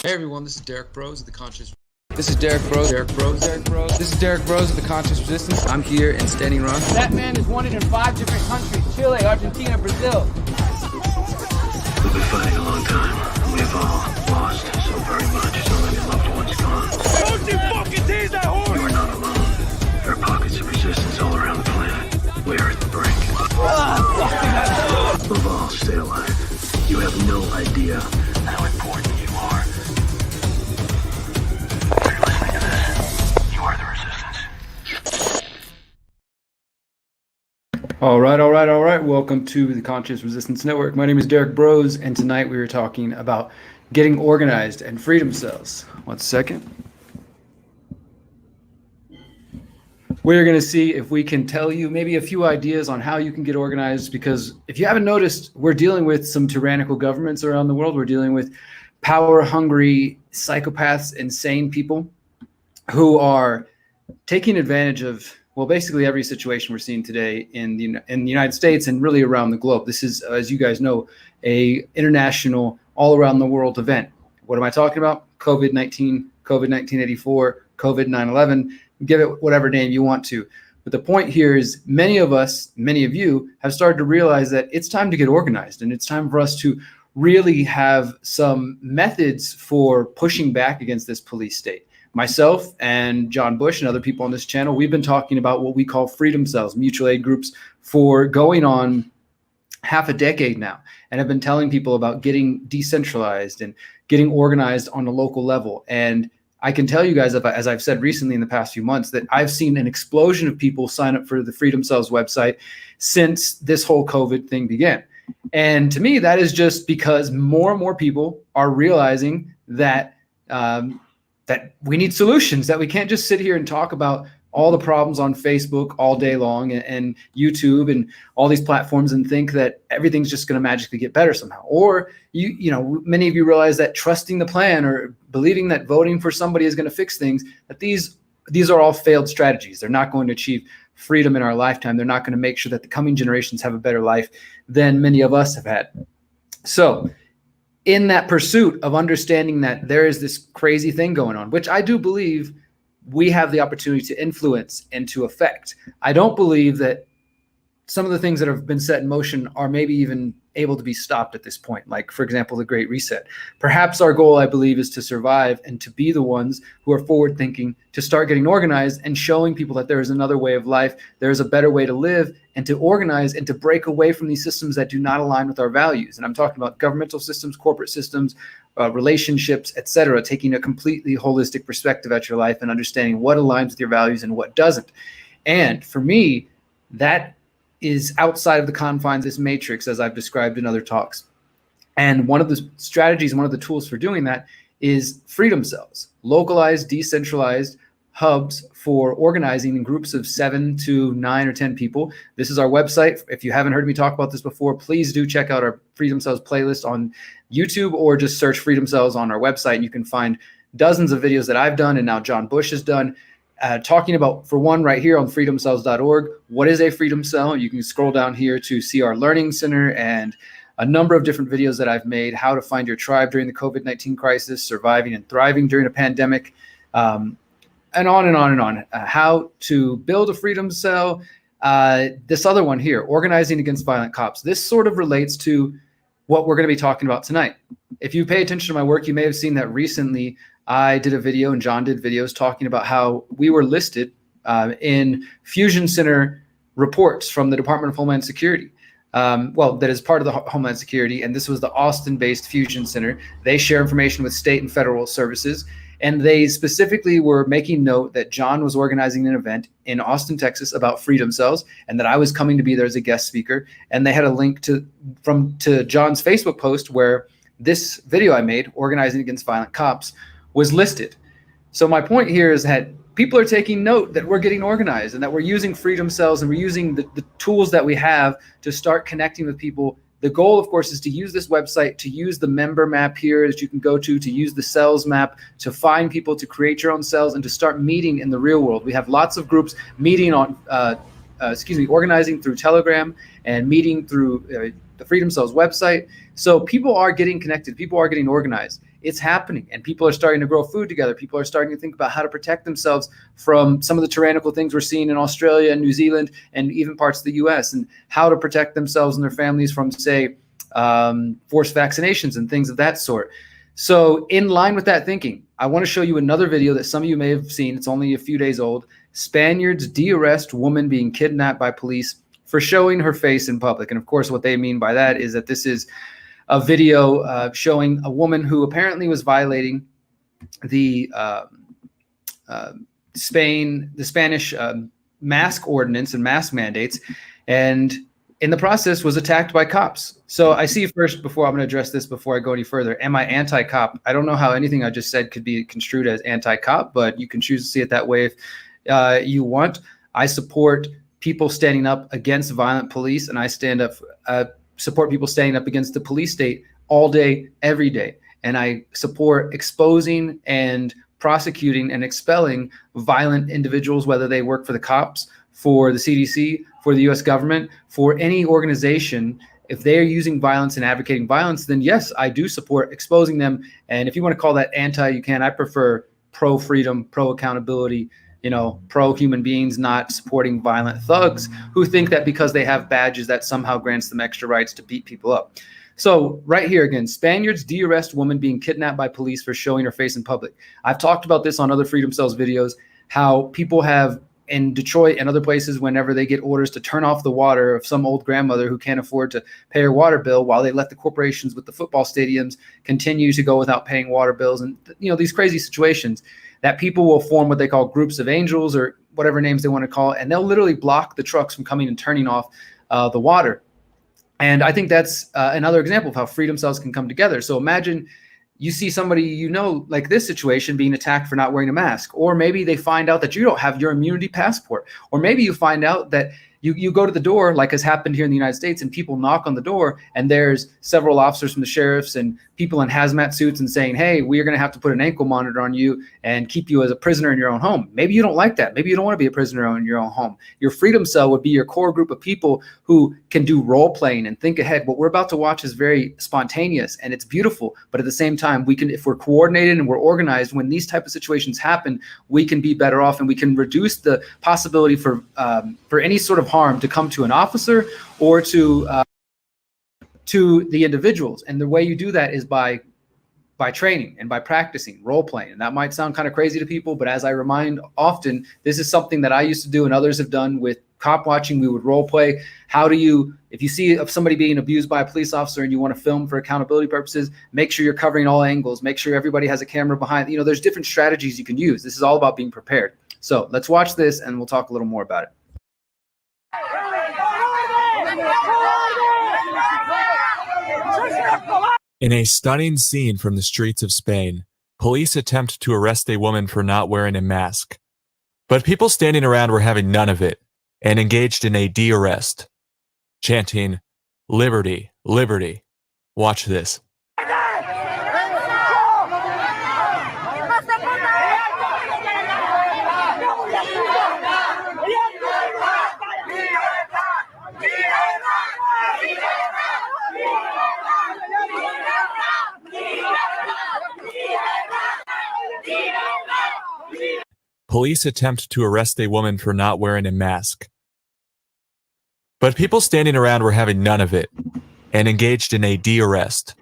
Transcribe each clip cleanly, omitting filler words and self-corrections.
Hey everyone, this is Derrick Broze of the Conscious. This is Derrick Broze. Derrick Broze. Derrick Broze. This is Derrick Broze of the Conscious Resistance. I'm here in Standing Rock. That man is wanted in 5 different countries: Chile, Argentina, Brazil. We've been fighting a long time. We've all lost so very much. So many loved ones gone. Don't you fucking tease that horse! You are not alone. There are pockets of resistance all around the planet. We are at the brink. Above all, stay alive. You have no idea how important you are. If you're listening to this, you are the resistance. All right. Welcome to the Conscious Resistance Network. My name is Derrick Broze, and tonight we are talking about getting organized and freedom cells. 1 second. We're going to see if we can tell you maybe a few ideas on how you can get organized, because if you haven't noticed, we're dealing with some tyrannical governments around the world. We're dealing with power-hungry psychopaths, insane people who are taking advantage of, well, basically every situation we're seeing today in the United States and really around the globe. This is, as you guys know, a international, all around the world event. What am I talking about? COVID-19, COVID-1984, COVID-9/11. Give it whatever name you want to. But the point here is many of us, many of you have started to realize that it's time to get organized, and it's time for us to really have some methods for pushing back against this police state. Myself and John Bush and other people on this channel, we've been talking about what we call freedom cells, mutual aid groups, for going on half a decade now, and have been telling people about getting decentralized and getting organized on a local level. And I can tell you guys, as I've said recently in the past few months, that I've seen an explosion of people sign up for the Freedom Cells website since this whole COVID thing began. And to me, that is just because more and more people are realizing that that we need solutions, that we can't just sit here and talk about all the problems on Facebook all day long and YouTube and all these platforms and think that everything's just going to magically get better somehow. Or you know, many of you realize that trusting the plan or believing that voting for somebody is going to fix things, that these are all failed strategies. They're not going to achieve freedom in our lifetime. They're not going to make sure that the coming generations have a better life than many of us have had. So in that pursuit of understanding that there is this crazy thing going on, which I do believe we have the opportunity to influence and to affect. I don't believe that some of the things that have been set in motion are maybe even able to be stopped at this point. Like, for example, the Great Reset. Perhaps our goal, I believe, is to survive and to be the ones who are forward thinking, to start getting organized and showing people that there is another way of life, there is a better way to live, and to organize and to break away from these systems that do not align with our values. And I'm talking about governmental systems, corporate systems, relationships, etc., taking a completely holistic perspective at your life and understanding what aligns with your values and what doesn't. And for me, that is outside of the confines of this matrix, as I've described in other talks. And one of the strategies, one of the tools for doing that is freedom cells, localized, decentralized hubs for organizing in groups of 7 to 9 or 10 people. This is our website. If you haven't heard me talk about this before, please do check out our Freedom Cells playlist on YouTube, or just search Freedom Cells on our website, and you can find dozens of videos that I've done and now John Bush has done, talking about, for one, right here on freedomcells.org, what is a freedom cell. You can scroll down here to see our learning center and a number of different videos that I've made, how to find your tribe during the COVID-19 crisis, surviving and thriving during a pandemic, and on and on and on. How to build a freedom cell. This other one here, organizing against violent cops. This sort of relates to what we're going to be talking about tonight. If you pay attention to my work, you may have seen that recently I did a video and John did videos talking about how we were listed in Fusion Center reports from the Department of Homeland Security. That is part of the Homeland Security, and this was the Austin-based Fusion Center. They share information with state and federal services, and they specifically were making note that John was organizing an event in Austin, Texas about freedom cells, and that I was coming to be there as a guest speaker. And they had a link to John's Facebook post where this video I made, Organizing Against Violent Cops, was listed. So my point here is that people are taking note that we're getting organized and that we're using freedom cells and we're using the tools that we have to start connecting with people. The goal, of course, is to use this website, to use the member map here that you can go to use the cells map, to find people, to create your own cells, and to start meeting in the real world. We have lots of groups meeting on, organizing through Telegram and meeting through the Freedom Cells website. So people are getting connected, people are getting organized. It's happening, and people are starting to grow food together. People are starting to think about how to protect themselves from some of the tyrannical things we're seeing in Australia and New Zealand and even parts of the US, and how to protect themselves and their families from, say, forced vaccinations and things of that sort. So in line with that thinking, I want to show you another video that some of you may have seen. It's only a few days old. Spaniards de-arrest woman being kidnapped by police for showing her face in public. And of course, what they mean by that is that this is a video showing a woman who apparently was violating the Spanish mask ordinance and mask mandates, and in the process was attacked by cops. So I see first, before I'm going to address this, before I go any further, am I anti-cop? I don't know how anything I just said could be construed as anti-cop, but you can choose to see it that way if you want. I support people standing up against violent police, and I support people standing up against the police state all day, every day. And I support exposing and prosecuting and expelling violent individuals, whether they work for the cops, for the CDC, for the US government, for any organization. If they are using violence and advocating violence, then yes, I do support exposing them. And if you want to call that anti, you can. I prefer pro-freedom, pro-accountability, pro-human beings, not supporting violent thugs who think that because they have badges that somehow grants them extra rights to beat people up. So right here again, Spaniards de-arrest woman being kidnapped by police for showing her face in public. I've talked about this on other Freedom Cells videos, how people have in Detroit and other places, whenever they get orders to turn off the water of some old grandmother who can't afford to pay her water bill, while they let the corporations with the football stadiums continue to go without paying water bills, and these crazy situations, that people will form what they call groups of angels or whatever names they want to call it, and they'll literally block the trucks from coming and turning off the water. And I think that's another example of how Freedom Cells can come together. So imagine you see somebody, like this situation, being attacked for not wearing a mask, or maybe they find out that you don't have your immunity passport, or maybe you find out that you go to the door, like has happened here in the United States, and people knock on the door, and there's several officers from the sheriffs and people in hazmat suits and saying, hey, we are going to have to put an ankle monitor on you and keep you as a prisoner in your own home. Maybe you don't like that. Maybe you don't want to be a prisoner in your own home. Your Freedom Cell would be your core group of people who can do role playing and think ahead. What we're about to watch is very spontaneous and it's beautiful, but at the same time, we can, if we're coordinated and we're organized, when these type of situations happen, we can be better off, and we can reduce the possibility for any sort of harm to come to an officer or to the individuals. And the way you do that is by training and by practicing role playing. And that might sound kind of crazy to people, but as I remind often, this is something that I used to do and others have done with cop watching. We would role play. If you see somebody being abused by a police officer and you want to film for accountability purposes, make sure you're covering all angles, make sure everybody has a camera behind. There's different strategies you can use. This is all about being prepared. So let's watch this and we'll talk a little more about it. In a stunning scene from the streets of Spain, police attempt to arrest a woman for not wearing a mask. But people standing around were having none of it and engaged in a de-arrest, chanting, "Liberty, liberty." Watch this. Police attempt to arrest a woman for not wearing a mask. But people standing around were having none of it and engaged in a de-arrest.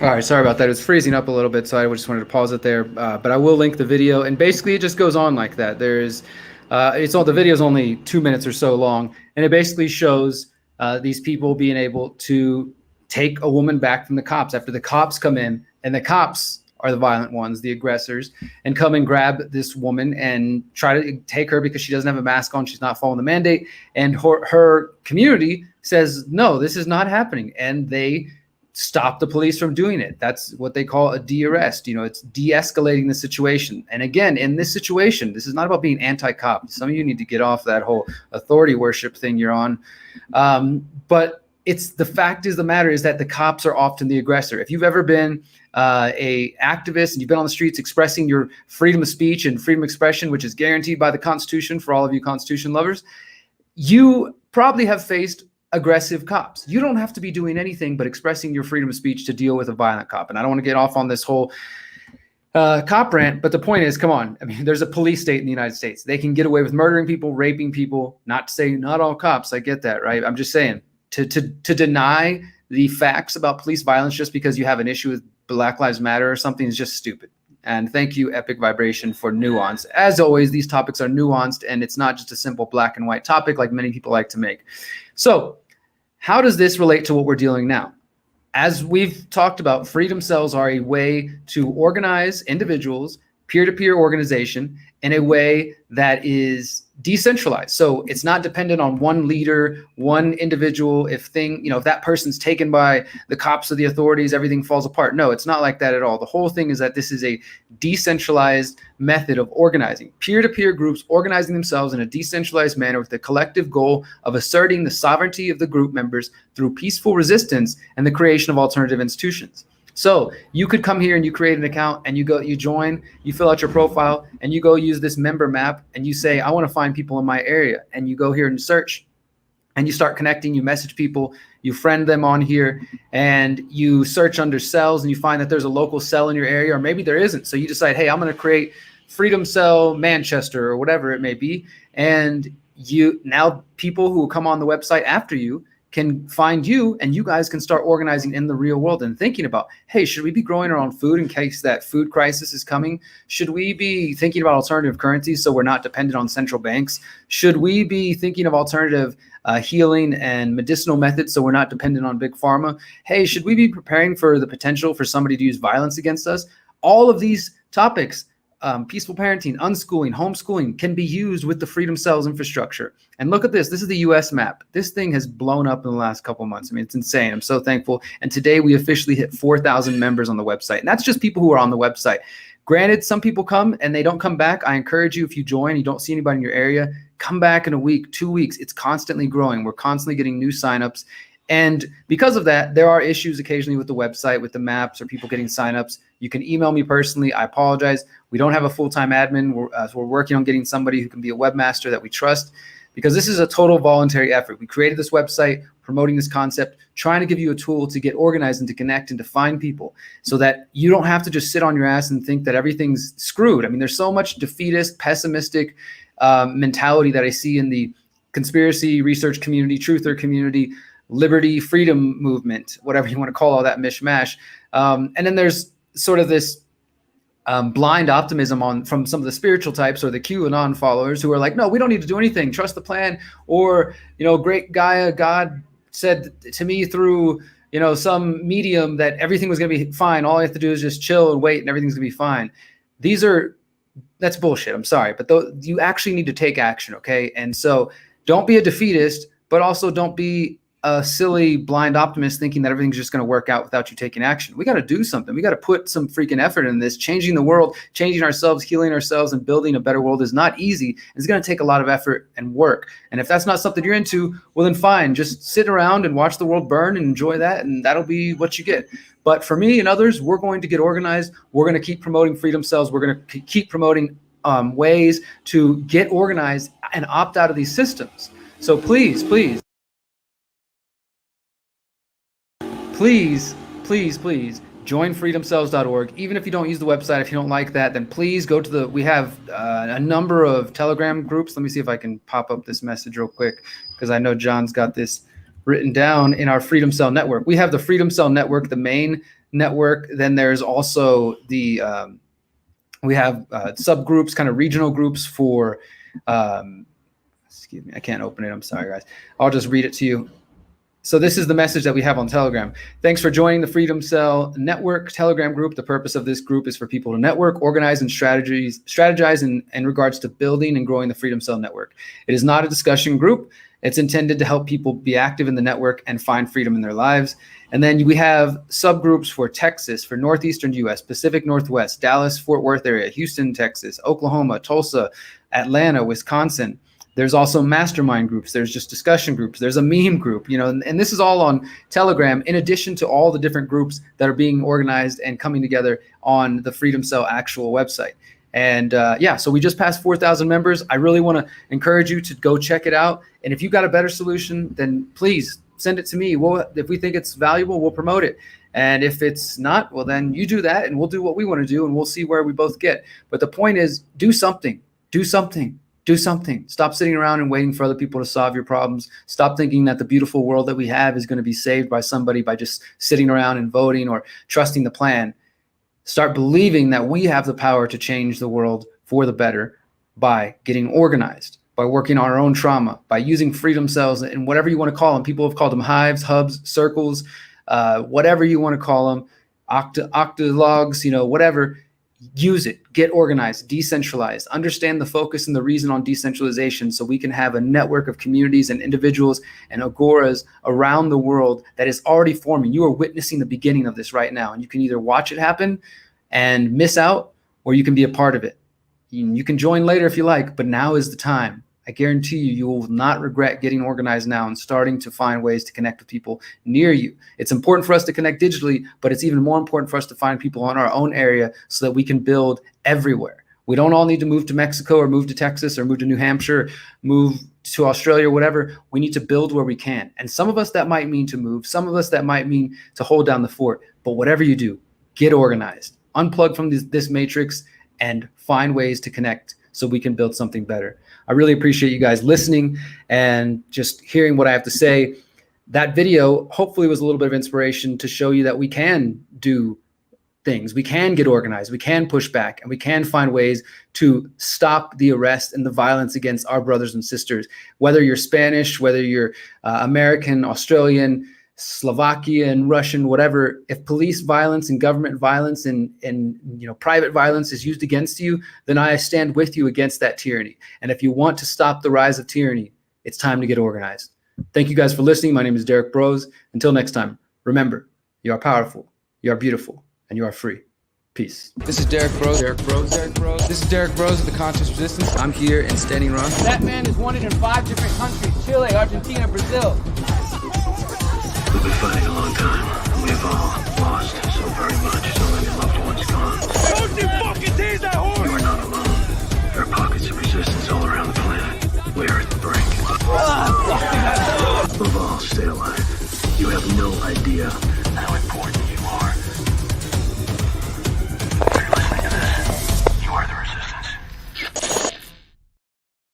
All right, sorry about that. It's freezing up a little bit, so I just wanted to pause it there. But I will link the video, and basically it just goes on like that. The video is only 2 minutes or so long, and it basically shows these people being able to take a woman back from the cops after the cops come in, and the cops are the violent ones, the aggressors, and come and grab this woman and try to take her because she doesn't have a mask on. She's not following the mandate. And her community says, no, this is not happening. And they stop the police from doing it. That's what they call a de-arrest. It's de-escalating the situation. And again, in this situation, this is not about being anti-cop. Some of you need to get off that whole authority worship thing you're on. But the fact is the matter is that the cops are often the aggressor. If you've ever been a activist and you've been on the streets expressing your freedom of speech and freedom of expression, which is guaranteed by the Constitution for all of you Constitution lovers, you probably have faced aggressive cops. You don't have to be doing anything but expressing your freedom of speech to deal with a violent cop. And I don't want to get off on this whole cop rant, but the point is, come on. I mean, there's a police state in the United States. They can get away with murdering people, raping people. Not to say not all cops. I get that, right? I'm just saying to deny the facts about police violence just because you have an issue with Black Lives Matter or something is just stupid. And thank you, Epic Vibration, for nuance. As always, these topics are nuanced, and it's not just a simple black and white topic like many people like to make. So how does this relate to what we're dealing now? As we've talked about, freedom cells are a way to organize individuals, peer-to-peer organization, in a way that is decentralized. So it's not dependent on one leader, one individual. If that person's taken by the cops or the authorities, everything falls apart. No, it's not like that at all. The whole thing is that this is a decentralized method of organizing. Peer-to-peer groups organizing themselves in a decentralized manner with the collective goal of asserting the sovereignty of the group members through peaceful resistance and the creation of alternative institutions. So you could come here and you create an account and you join, you fill out your profile and you go use this member map and you say, I want to find people in my area. And you go here and search and you start connecting, you message people, you friend them on here and you search under cells and you find that there's a local cell in your area, or maybe there isn't. So you decide, hey, I'm going to create Freedom Cell Manchester or whatever it may be. And now people who come on the website after you can find you, and you guys can start organizing in the real world and thinking about, hey, should we be growing our own food in case that food crisis is coming? Should we be thinking about alternative currencies so we're not dependent on central banks? Should we be thinking of alternative healing and medicinal methods so we're not dependent on big pharma? Hey, should we be preparing for the potential for somebody to use violence against us? All of these topics, peaceful parenting, unschooling, homeschooling, can be used with the Freedom Cells infrastructure. And look at this. This is the US map. This thing has blown up in the last couple months. I mean, it's insane. I'm so thankful. And today we officially hit 4,000 members on the website. And that's just people who are on the website. Granted, some people come and they don't come back. I encourage you, if you join, you don't see anybody in your area, come back in a week, 2 weeks. It's constantly growing. We're constantly getting new signups. And because of that, there are issues occasionally with the website, with the maps, or people getting signups. You can email me personally. I apologize. We don't have a full-time admin. We're working on getting somebody who can be a webmaster that we trust, because this is a total voluntary effort. We created this website, promoting this concept, trying to give you a tool to get organized and to connect and to find people so that you don't have to just sit on your ass and think that everything's screwed. I mean, there's so much defeatist, pessimistic mentality that I see in the conspiracy research community, truther community, liberty, freedom movement, whatever you want to call all that mishmash. And then there's sort of this blind optimism from some of the spiritual types or the QAnon followers who are like, no, we don't need to do anything. Trust the plan. Or, great Gaia, God said to me through, some medium that everything was going to be fine. All I have to do is just chill and wait and everything's going to be fine. That's bullshit. I'm sorry. But you actually need to take action. Okay. And so don't be a defeatist, but also don't be a silly blind optimist thinking that everything's just going to work out without you taking action. We got to do something. We got to put some freaking effort in this. Changing the world, changing ourselves, healing ourselves, and building a better world is not easy. It's going to take a lot of effort and work. And if that's not something you're into, well, then fine. Just sit around and watch the world burn and enjoy that, and that'll be what you get. But for me and others, we're going to get organized. We're going to keep promoting Freedom Cells. We're going to keep promoting ways to get organized and opt out of these systems. So please, please, join freedomcells.org. Even if you don't use the website, if you don't like that, then please go to we have a number of Telegram groups. Let me see if I can pop up this message real quick, because I know John's got this written down in our Freedom Cell network. We have the Freedom Cell network, the main network. Then there's also we have subgroups, kind of regional groups for, excuse me, I can't open it. I'm sorry, guys. I'll just read it to you. So this is the message that we have on Telegram. Thanks for joining the Freedom Cell Network Telegram group. The purpose of this group is for people to network, organize, and strategize in regards to building and growing the Freedom Cell Network. It is not a discussion group. It's intended to help people be active in the network and find freedom in their lives. And then we have subgroups for Texas, for Northeastern U.S., Pacific Northwest, Dallas, Fort Worth area, Houston, Texas, Oklahoma, Tulsa, Atlanta, Wisconsin. There's also mastermind groups. There's just discussion groups. There's a meme group, and this is all on Telegram, in addition to all the different groups that are being organized and coming together on the Freedom Cell actual website. And yeah, so we just passed 4,000 members. I really want to encourage you to go check it out. And if you've got a better solution, then please send it to me. If we think it's valuable, we'll promote it. And if it's not, well, then you do that and we'll do what we want to do and we'll see where we both get. But the point is, do something, do something, do something. Stop sitting around and waiting for other people to solve your problems. Stop thinking that the beautiful world that we have is going to be saved by somebody by just sitting around and voting or trusting the plan. Start believing that we have the power to change the world for the better by getting organized, by working on our own trauma, by using freedom cells and whatever you want to call them. People have called them hives, hubs, circles, whatever you want to call them, octalogs, whatever. Use it, get organized, decentralized, understand the focus and the reason on decentralization so we can have a network of communities and individuals and agoras around the world that is already forming. You are witnessing the beginning of this right now, and you can either watch it happen and miss out, or you can be a part of it. You can join later if you like, but now is the time. I guarantee you will not regret getting organized now and starting to find ways to connect with people near you. It's important for us to connect digitally, but it's even more important for us to find people in our own area so that we can build everywhere. We don't all need to move to Mexico or move to Texas or move to New Hampshire, move to Australia or whatever. We need to build where we can. And some of us that might mean to move, some of us that might mean to hold down the fort. But whatever you do, get organized, unplug from this matrix and find ways to connect so we can build something better. I really appreciate you guys listening and just hearing what I have to say. That video hopefully was a little bit of inspiration to show you that we can do things. We can get organized. We can push back, and we can find ways to stop the arrest and the violence against our brothers and sisters. Whether you're Spanish, whether you're American, Australian, Slovakian, Russian, whatever, if police violence and government violence and private violence is used against you, then I stand with you against that tyranny. And if you want to stop the rise of tyranny, it's time to get organized. Thank you guys for listening. My name is Derrick Broze. Until next time, remember, you are powerful, you are beautiful, and you are free. Peace. This is Derrick Broze. Derrick Broze. Derrick Broze. This is Derrick Broze of the Conscious Resistance. I'm here in Standing Rock. That man is wanted in 5 different countries: Chile, Argentina, Brazil. We've been fighting a long time. We've all lost so very much. So many loved ones gone. Don't you fucking tease that You horse! are not alone. There are pockets of resistance all around the planet. We are at the brink. Above all, stay alive. You have no idea